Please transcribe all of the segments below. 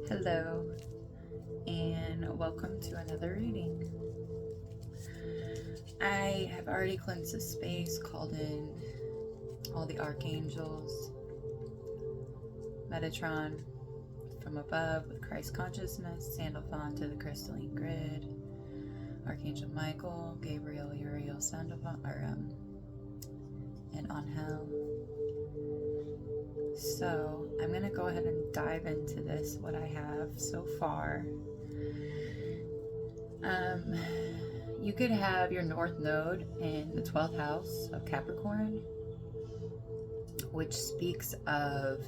Hello, and welcome to another reading. I have already cleansed the space, called in all the archangels, Metatron from above with Christ consciousness, Sandalphon to the crystalline grid, Archangel Michael, Gabriel, Uriel, Sandalphon, and Angel. So I'm going to go ahead and dive into this, what I have so far. You could have your North Node in the 12th house of Capricorn, which speaks of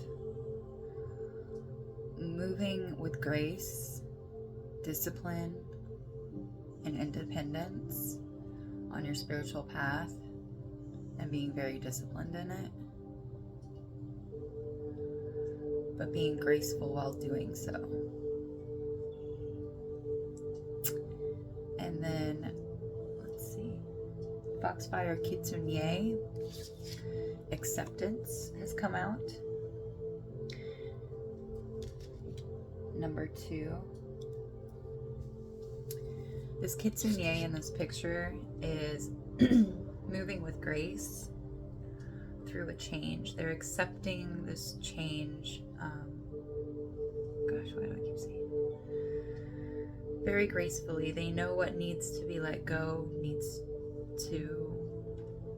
moving with grace, discipline, and independence on your spiritual path and being very disciplined in it, but being graceful while doing so. And then, let's see, Foxfire Kitsune, Acceptance has come out. Number 2. This Kitsune in this picture is moving with grace through a change. They're accepting this change. Gosh, why do I keep saying it? Very gracefully. They know what needs to be let go needs to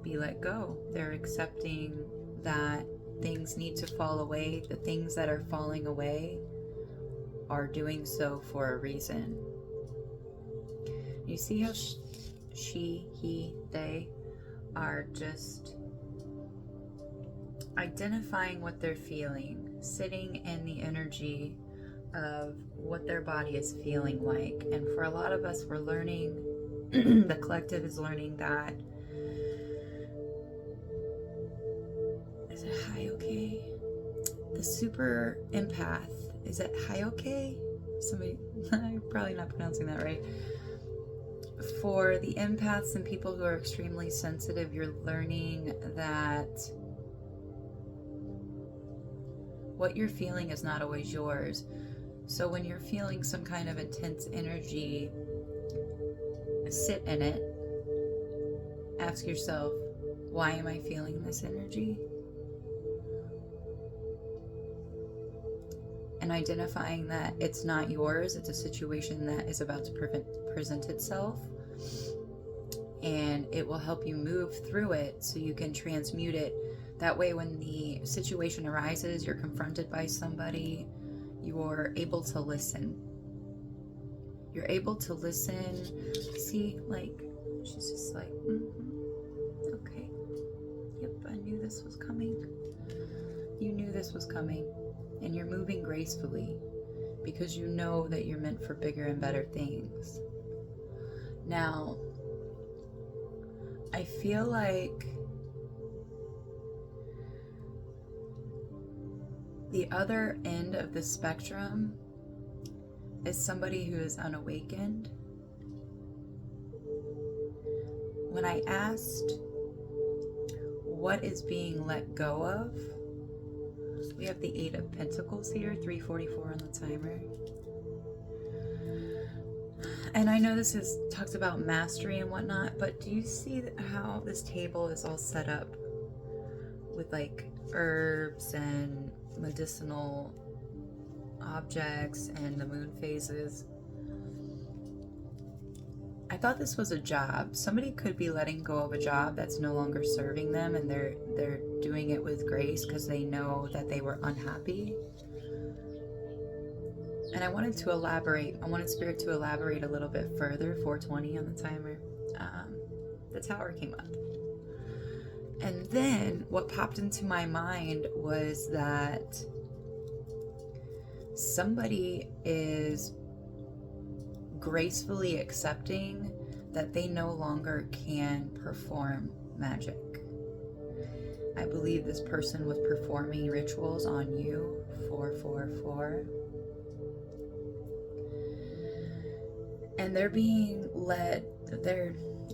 be let go. They're accepting that things need to fall away. The things that are falling away are doing so for a reason. You see how she, he, they are just identifying what they're feeling, sitting in the energy of what their body is feeling like. And for a lot of us, we're learning, the collective is learning that, is it high okay? The super empath, is it high okay? Somebody, I'm probably not pronouncing that right. For the empaths and people who are extremely sensitive, you're learning that what you're feeling is not always yours. So when you're feeling some kind of intense energy, sit in it. Ask yourself, why am I feeling this energy? And identifying that it's not yours, it's a situation that is about to present itself. And it will help you move through it so you can transmute it. That way, when the situation arises, you're confronted by somebody, you're able to listen. You're able to listen. See, like, she's just like, okay. Yep, I knew this was coming. You knew this was coming. And you're moving gracefully because you know that you're meant for bigger and better things. Now, I feel like the other end of the spectrum is somebody who is unawakened. When I asked what is being let go of, we have the 8 of Pentacles here, 344 on the timer. And I know this talks about mastery and whatnot, but do you see how this table is all set up with like herbs and medicinal objects and the moon phases? I thought this was a job. Somebody could be letting go of a job that's no longer serving them, and they're doing it with grace because they know that they were unhappy. And I wanted to elaborate. I wanted Spirit to elaborate a little bit further. 420 on the timer. The Tower came up. And then what popped into my mind was that somebody is gracefully accepting that they no longer can perform magic. I believe this person was performing rituals on you. 444. And they're being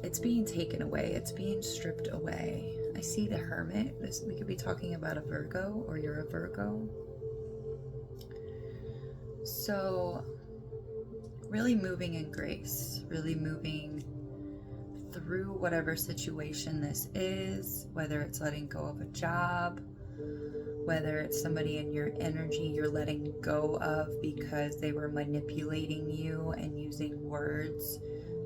it's being taken away. It's being stripped away. I see the Hermit. We could be talking about a Virgo, or you're a Virgo. So, really moving in grace, really moving through whatever situation this is, whether it's letting go of a job, whether it's somebody in your energy you're letting go of because they were manipulating you and using words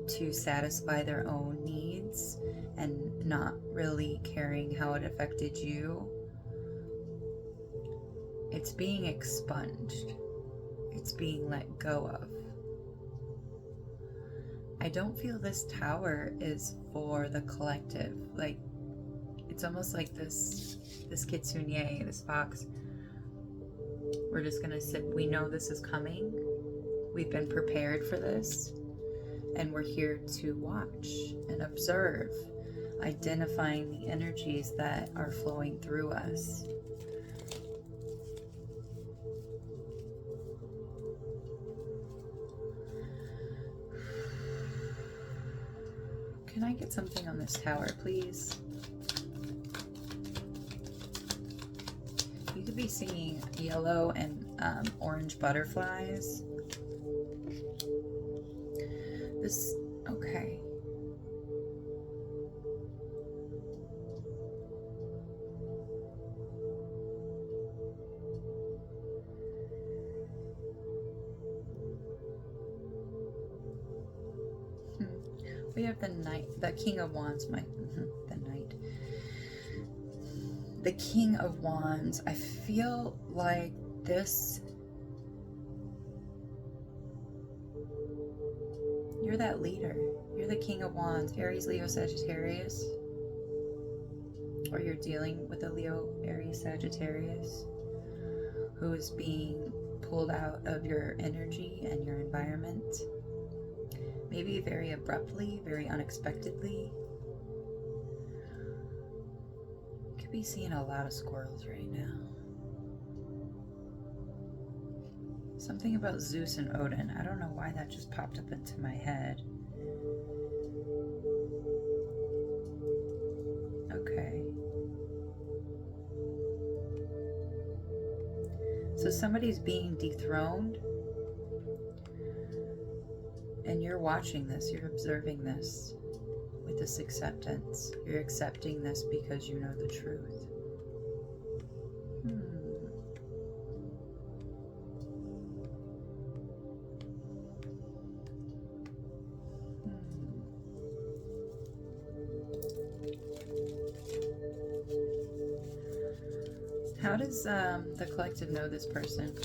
to satisfy their own needs and not really caring how it affected you. It's being expunged. It's being let go of. I don't feel this tower is for the collective. Like, it's almost like this kitsune, this fox. We're just gonna sit. We know this is coming. We've been prepared for this. And we're here to watch and observe, identifying the energies that are flowing through us. Can I get something on this tower, please? You could be seeing yellow and orange butterflies. This, okay. We have the Knight, the King of Wands, the Knight. The King of Wands, I feel like this, you're that leader. You're the King of Wands, Aries, Leo, Sagittarius. Or you're dealing with a Leo, Aries, Sagittarius who is being pulled out of your energy and your environment. Maybe very abruptly, very unexpectedly. You could be seeing a lot of squirrels right now. Something about Zeus and Odin. I don't know why that just popped up into my head. Okay. So somebody's being dethroned. And you're watching this, you're observing this with this acceptance. You're accepting this because you know the truth. How does the collective know this person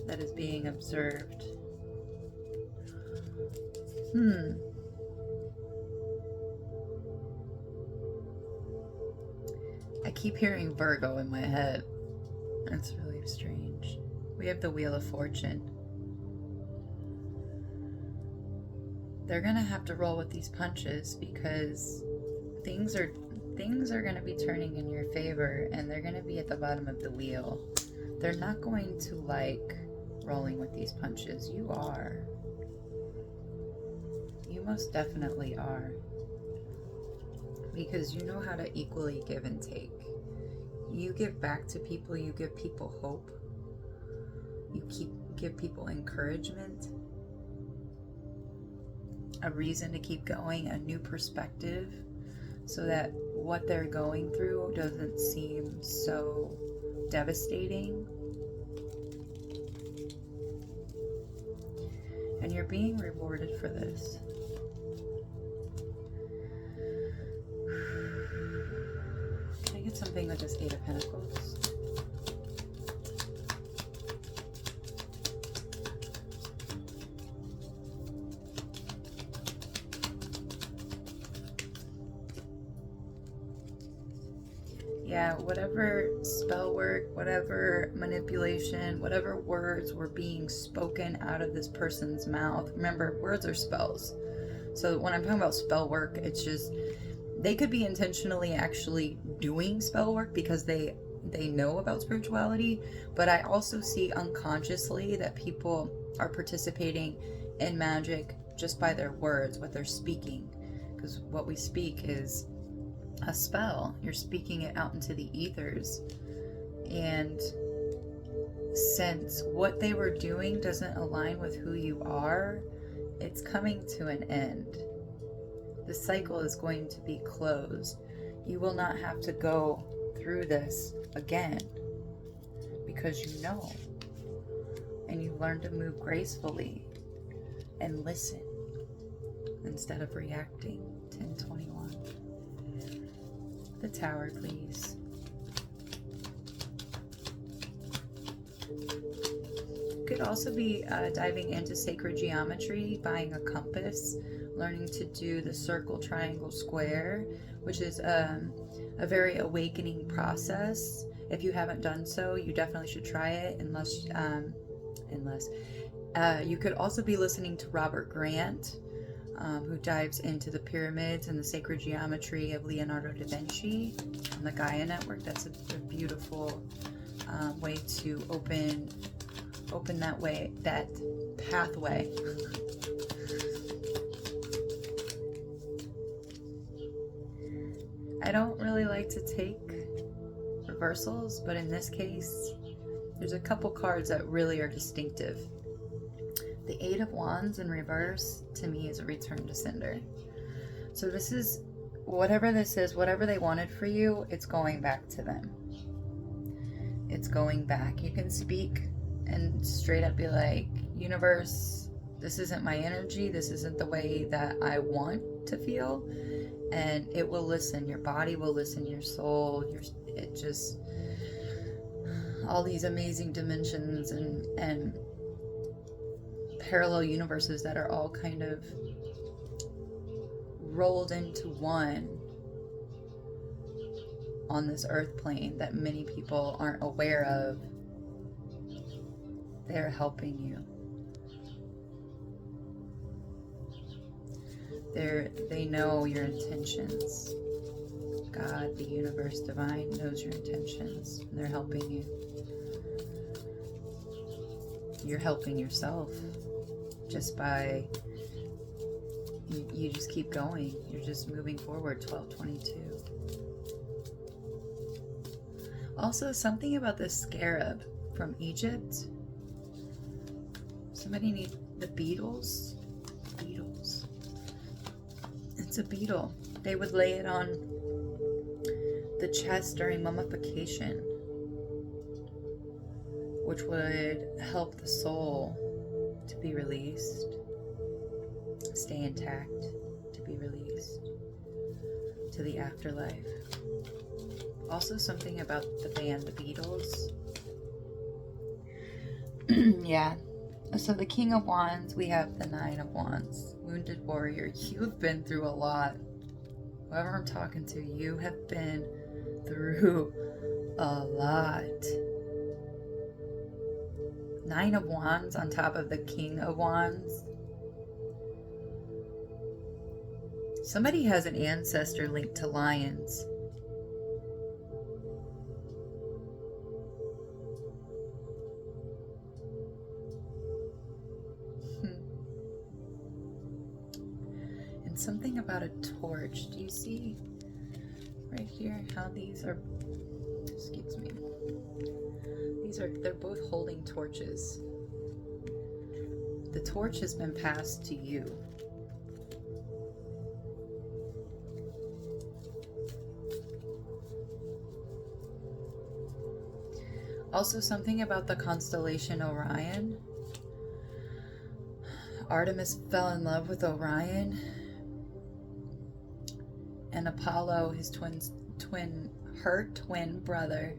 that is being observed? I keep hearing Virgo in my head. That's really strange. We have the Wheel of Fortune. They're gonna have to roll with these punches because things are gonna be turning in your favor, and they're gonna be at the bottom of the wheel. They're not going to like rolling with these punches. You are. You most definitely are. Because you know how to equally give and take. You give back to people, you give people hope. You give people encouragement. A reason to keep going, a new perspective, so that what they're going through doesn't seem so devastating. And you're being rewarded for this. Can I get something with this Eight of Pentacles? Yeah, whatever spell work, whatever manipulation, whatever words were being spoken out of this person's mouth. Remember, words are spells. So when I'm talking about spell work, it's just, they could be intentionally actually doing spell work because they know about spirituality, but I also see unconsciously that people are participating in magic just by their words, what they're speaking. Because what we speak is a spell. You're speaking it out into the ethers, and since what they were doing doesn't align with who you are, it's coming to an end. The cycle is going to be closed. You will not have to go through this again because you know, and you learn to move gracefully and listen instead of reacting. 1021. The Tower, please. Could also be diving into sacred geometry, buying a compass, learning to do the circle, triangle, square, which is a very awakening process. If you haven't done so, you definitely should try it. Unless you could also be listening to Robert Grant, who dives into the pyramids and the sacred geometry of Leonardo da Vinci on the Gaia Network. That's a beautiful way to open that pathway. I don't really like to take reversals, but in this case, there's a couple cards that really are distinctive. The Eight of Wands in reverse, to me, is a return to sender. So this is, whatever this is, whatever they wanted for you, it's going back to them. It's going back. You can speak and straight up be like, universe, this isn't my energy. This isn't the way that I want to feel. And it will listen. Your body will listen. Your soul. It just, all these amazing dimensions and parallel universes that are all kind of rolled into one on this earth plane that many people aren't aware of. They're helping you. They know your intentions. God, the universe, divine knows your intentions, and they're helping you. You're helping yourself just by, you just keep going. You're just moving forward. 1222. Also, something about this scarab from Egypt. Somebody needs the beetles. Beetles. It's a beetle. They would lay it on the chest during mummification, which would help the soul to be released, stay intact, to be released to the afterlife. Also, something about the band, the Beatles. Yeah. So the King of Wands, we have the Nine of Wands. Wounded warrior, you have been through a lot. Whoever I'm talking to, you have been through a lot. Nine of Wands on top of the King of Wands. Somebody has an ancestor linked to lions. And something about a torch. Do you see right here how these are, excuse me, they're both holding torches. The torch has been passed to you. Also, something about the constellation Orion. Artemis fell in love with Orion, and Apollo, his her twin brother,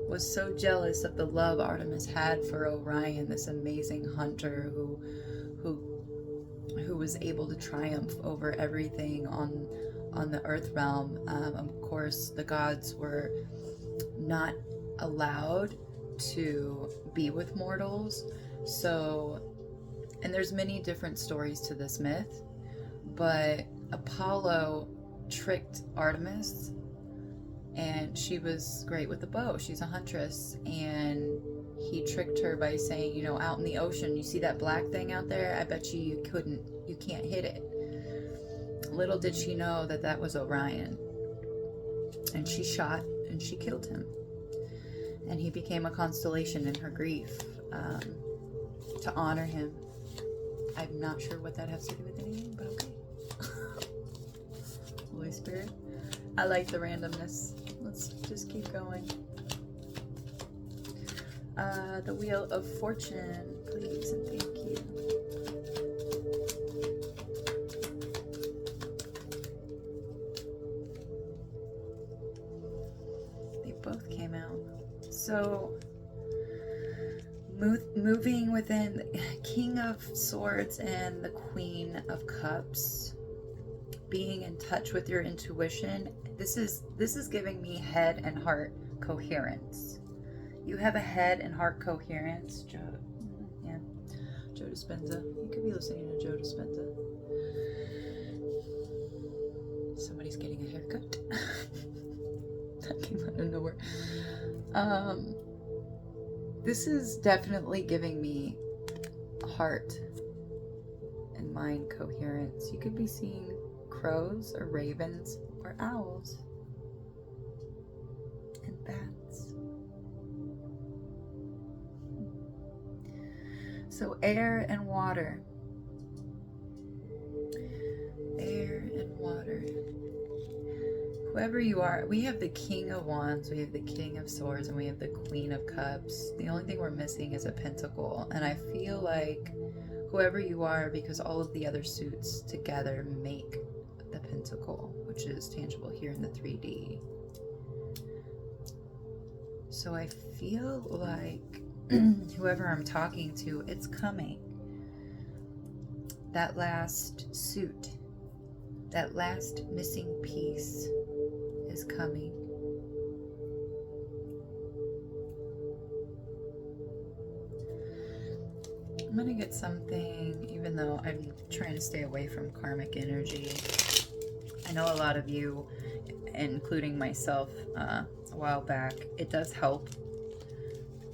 was so jealous of the love Artemis had for Orion, this amazing hunter who was able to triumph over everything on the earth realm. Of course, the gods were not allowed to be with mortals. So, and there's many different stories to this myth, but Apollo tricked Artemis, and she was great with the bow. She's a huntress, and he tricked her by saying, you know, out in the ocean, you see that black thing out there? I bet you can't hit it. Little did she know that that was Orion. And she shot and she killed him. And he became a constellation in her grief, to honor him. I'm not sure what that has to do with anything, but okay. Holy Spirit. I like the randomness. Let's just keep going. The Wheel of Fortune, please, and thank you. They both came out. So, moving within the King of Swords and the Queen of Cups, being in touch with your intuition. This is giving me head and heart coherence. You have a head and heart coherence, Joe. Yeah, Joe Dispenza. You could be listening to Joe Dispenza. Somebody's getting a haircut. That came out of nowhere. This is definitely giving me heart and mind coherence. You could be seeing crows or ravens or owls and bats. So air and water. Air and water. Whoever you are, we have the King of Wands, we have the King of Swords, and we have the Queen of Cups. The only thing we're missing is a Pentacle. And I feel like whoever you are, because all of the other suits together make the Pentacle, which is tangible here in the 3D. So I feel like whoever I'm talking to, it's coming. That last suit, that last missing piece is coming. I'm gonna get something, even though I'm trying to stay away from karmic energy. I know a lot of you, including myself, a while back, it does help.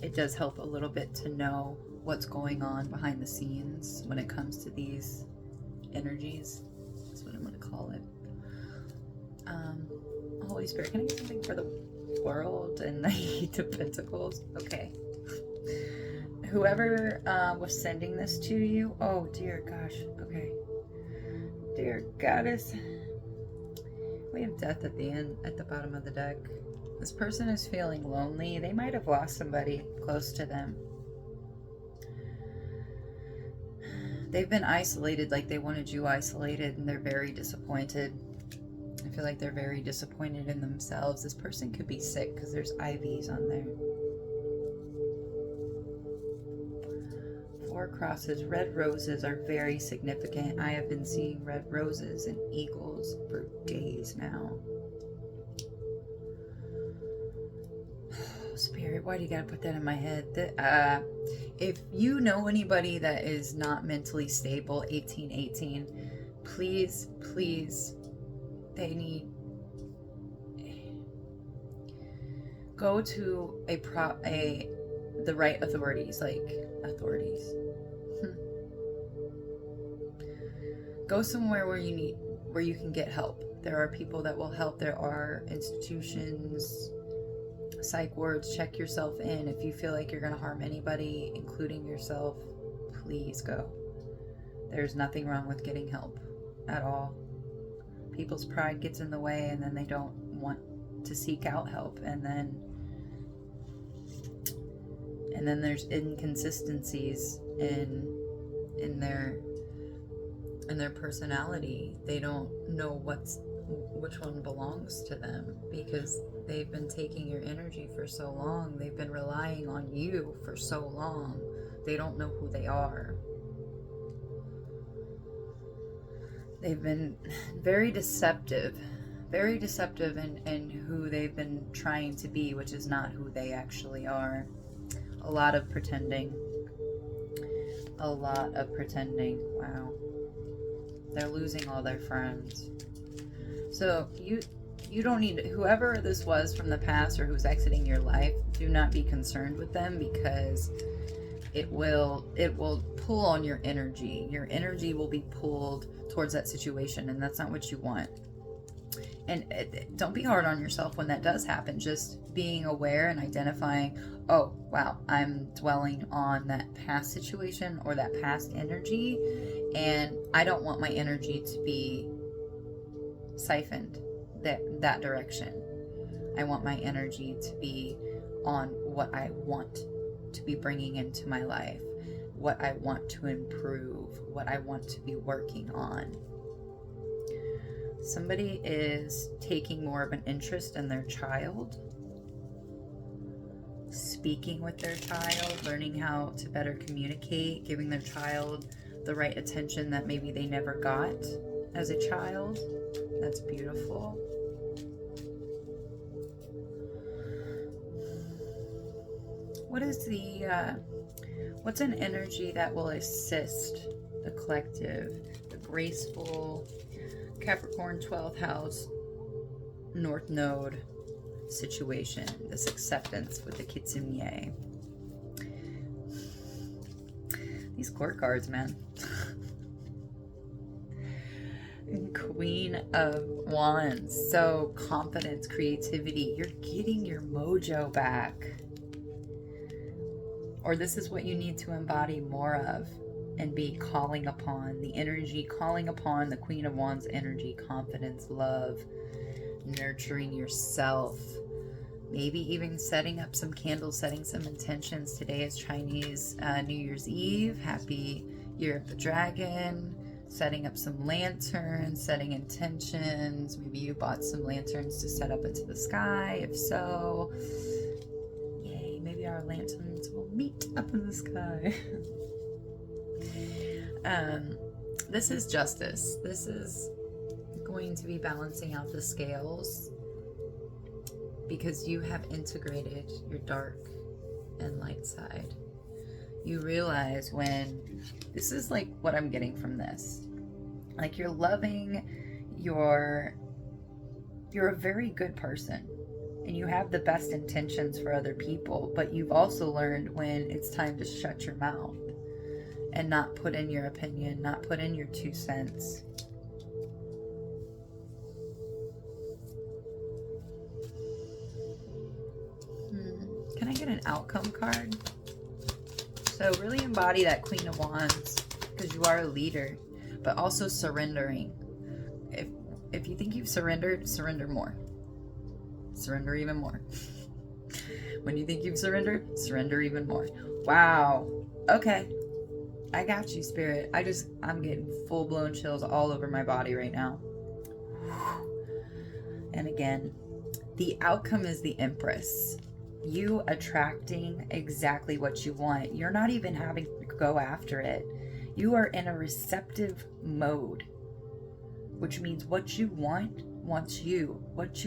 It does help a little bit to know what's going on behind the scenes when it comes to these energies. That's what I'm going to call it. Holy Spirit, can I get something for the world and the Eight of Pentacles? Okay. Whoever was sending this to you, oh dear gosh, okay. Dear Goddess. We have death at the end, at the bottom of the deck. This person is feeling lonely. They might have lost somebody close to them. They've been isolated like they wanted you isolated, and they're very disappointed. I feel like they're very disappointed in themselves. This person could be sick because there's IVs on there. 4 crosses. Red roses are very significant. I have been seeing red roses and eagles for days now. Spirit, why do you gotta put that in my head? If you know anybody that is not mentally stable, 1818, please, please, they need, go to the right authorities, like authorities. Go somewhere where you can get help. There are people that will help. There are institutions, psych wards. Check yourself in. If you feel like you're going to harm anybody, including yourself, please go. There's nothing wrong with getting help at all. People's pride gets in the way, and then they don't want to seek out help, and then there's inconsistencies in their personality. They don't know which one belongs to them, because they've been taking your energy for so long. They've been relying on you for so long. They don't know who they are. They've been very deceptive in who they've been trying to be, which is not who they actually are. A lot of pretending. Wow. They're losing all their friends. So you don't need, whoever this was from the past or who's exiting your life, do not be concerned with them, because it will pull on your energy. Your energy will be pulled towards that situation, and that's not what you want. And don't be hard on yourself when that does happen. Just being aware and identifying, oh, wow, I'm dwelling on that past situation or that past energy, and I don't want my energy to be siphoned that direction. I want my energy to be on what I want to be bringing into my life, what I want to improve, what I want to be working on. Somebody is taking more of an interest in their child, speaking with their child, learning how to better communicate, giving their child the right attention that maybe they never got as a child. That's beautiful. What's an energy that will assist the collective, the graceful Capricorn 12th house North Node situation, this acceptance with the Kitsumie? These court cards, man. Queen of Wands. So confidence, creativity. You're getting your mojo back. Or this is what you need to embody more of and be calling upon the energy, calling upon the Queen of Wands energy, confidence, love, nurturing yourself. Maybe even setting up some candles, setting some intentions. Today is Chinese New Year's Eve. Happy Year of the Dragon. Setting up some lanterns, setting intentions. Maybe you bought some lanterns to set up into the sky. If so, yay, maybe our lanterns will meet up in the sky. This is justice. This is going to be balancing out the scales, because you have integrated your dark and light side. You realize when, this is like what I'm getting from this, like you're loving, you're a very good person and you have the best intentions for other people, but you've also learned when it's time to shut your mouth and not put in your opinion, not put in your 2 cents. Can I get an outcome card? So really embody that Queen of Wands, because you are a leader, but also surrendering. If you think you've surrendered, surrender more. Surrender even more. When you think you've surrendered, surrender even more. Wow. Okay. I got you, Spirit. I'm getting full-blown chills all over my body right now. And again, the outcome is the Empress. You attracting exactly what you want. You're not even having to go after it. You are in a receptive mode, which means what you want wants you. What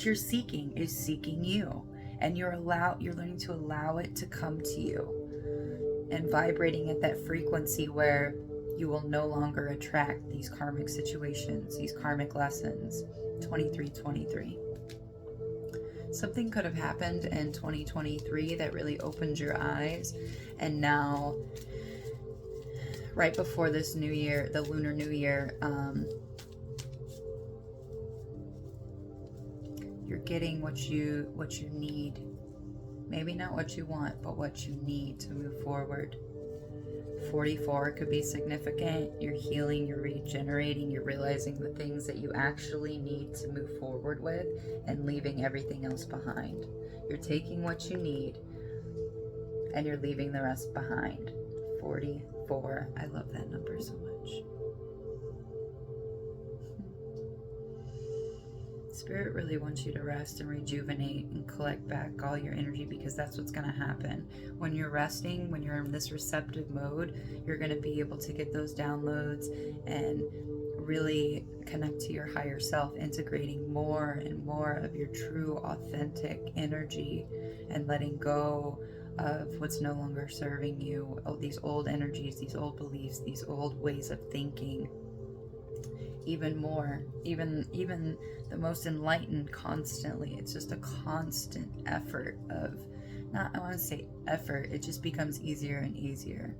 you're seeking is seeking you, and you're learning to allow it to come to you, and vibrating at that frequency where you will no longer attract these karmic situations, these karmic lessons. 2323. Something could have happened in 2023 that really opened your eyes, and now right before this new year, the Lunar New Year, you're getting what you need. Maybe not what you want, but what you need to move forward. 44 could be significant. You're healing, you're regenerating, you're realizing the things that you actually need to move forward with and leaving everything else behind. You're taking what you need and you're leaving the rest behind. 44. I love that number so much. Spirit really wants you to rest and rejuvenate and collect back all your energy, because that's what's going to happen. When you're resting, when you're in this receptive mode, you're going to be able to get those downloads and really connect to your higher self, integrating more and more of your true, authentic energy and letting go of what's no longer serving you. Oh, these old energies, these old beliefs, these old ways of thinking. Even more, even the most enlightened constantly. It's just a constant effort of, not, I want to say effort, it just becomes easier and easier.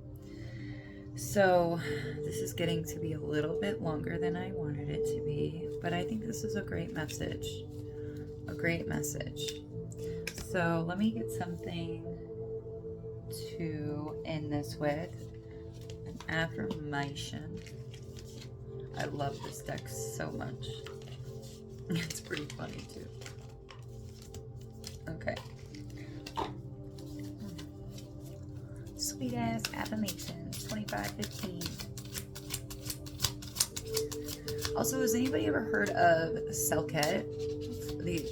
So this is getting to be a little bit longer than I wanted it to be, but I think this is a great message. A great message. So let me get something to end this with. An affirmation. I love this deck so much. It's pretty funny too. Okay. Sweet ass affirmations, 2515. Also, has anybody ever heard of Selket, the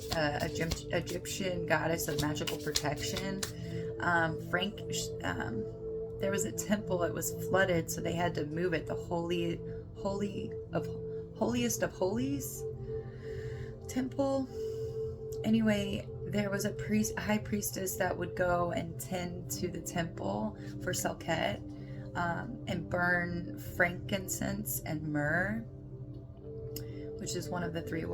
Egyptian goddess of magical protection? There was a temple, it was flooded, so they had to move it. The holiest of holies temple. Anyway, there was a high priestess that would go and tend to the temple for Selket, and burn frankincense and myrrh, which is one of the three,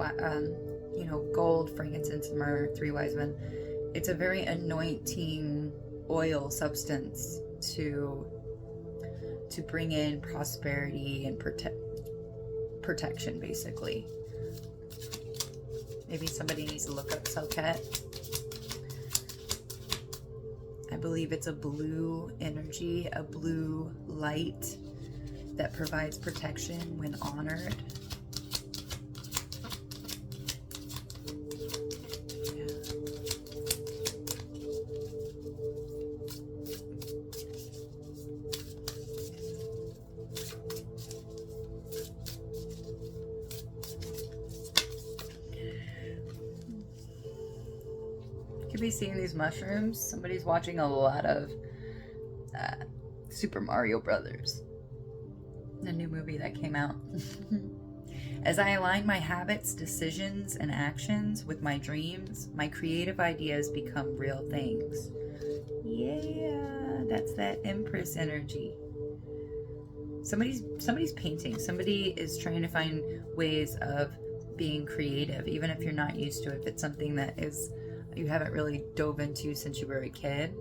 gold, frankincense, myrrh, three wise men. It's a very anointing oil substance to bring in prosperity and protection, basically. Maybe somebody needs to look up Selket. I believe it's a blue energy, a blue light that provides protection when honored. Could be seeing these mushrooms. Somebody's watching a lot of Super Mario Brothers, the new movie that came out. As I align my habits, decisions, and actions with my dreams, my creative ideas become real things. Yeah, that's that Empress energy. Somebody's painting. Somebody is trying to find ways of being creative, even if you're not used to it. If it's something that you haven't really dove into since you were a kid.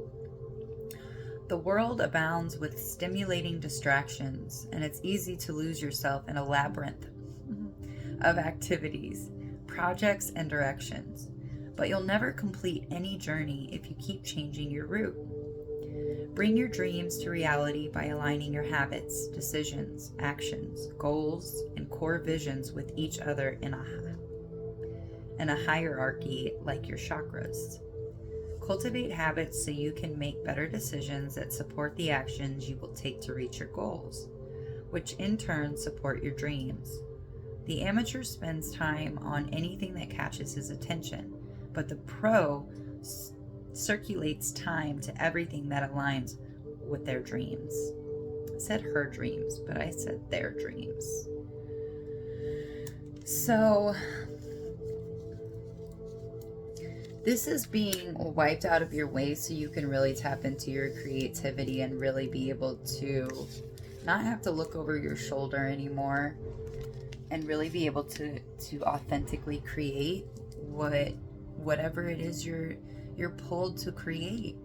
The world abounds with stimulating distractions, and it's easy to lose yourself in a labyrinth of activities, projects, and directions. But you'll never complete any journey if you keep changing your route. Bring your dreams to reality by aligning your habits, decisions, actions, goals, and core visions with each other in a hierarchy like your chakras. Cultivate habits so you can make better decisions that support the actions you will take to reach your goals, which in turn support your dreams. The amateur spends time on anything that catches his attention, but the pro circulates time to everything that aligns with their dreams. I said her dreams, but I said their dreams. So this is being wiped out of your way so you can really tap into your creativity and really be able to not have to look over your shoulder anymore, and really be able to authentically create whatever it is you're pulled to create.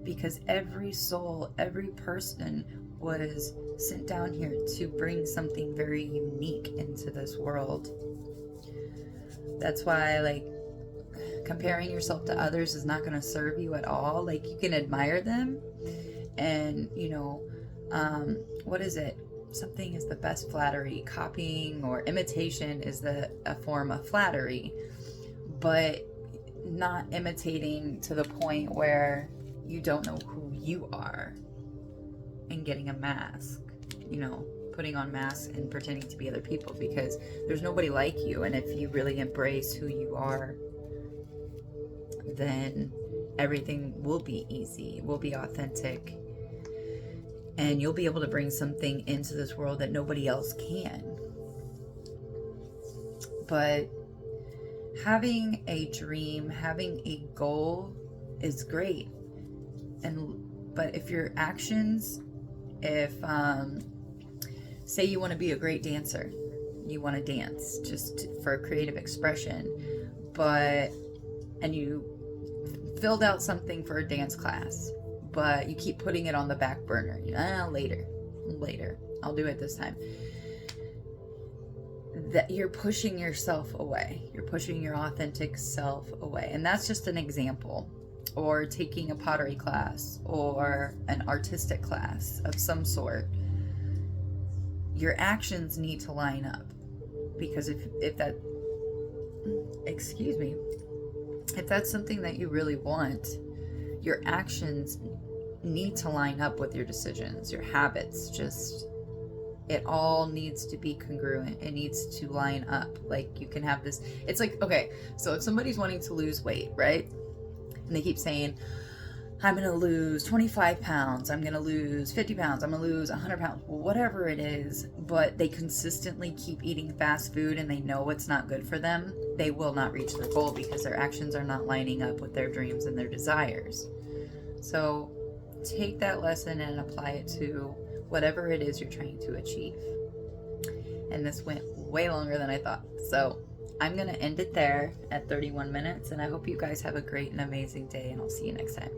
Because every soul, every person was sent down here to bring something very unique into this world. That's why, like, comparing yourself to others is not going to serve you at all. Like, you can admire them and, what is it? Something is the best flattery. Copying or imitation is a form of flattery, but not imitating to the point where you don't know who you are and getting a mask, putting on masks and pretending to be other people, because there's nobody like you. And if you really embrace who you are, then everything will be easy, will be authentic, and you'll be able to bring something into this world that nobody else can. But having a dream, having a goal is great. But if your actions, say you want to be a great dancer, you want to dance just for creative expression, and you filled out something for a dance class, but you keep putting it on the back burner, later. later. I'll do it this time. That you're pushing yourself away. You're pushing your authentic self away. And that's just an example. Or taking a pottery class or an artistic class of some sort. Your actions need to line up. Because if that, excuse me, if that's something that you really want, your actions need to line up with your decisions, your habits. Just, it all needs to be congruent. It needs to line up. Like, you can have this, it's like, okay, so if somebody's wanting to lose weight, right? And they keep saying, I'm going to lose 25 pounds, I'm going to lose 50 pounds, I'm going to lose 100 pounds, whatever it is, but they consistently keep eating fast food and they know it's not good for them, they will not reach their goal because their actions are not lining up with their dreams and their desires. So take that lesson and apply it to whatever it is you're trying to achieve. And this went way longer than I thought. So I'm going to end it there at 31 minutes, and I hope you guys have a great and amazing day, and I'll see you next time.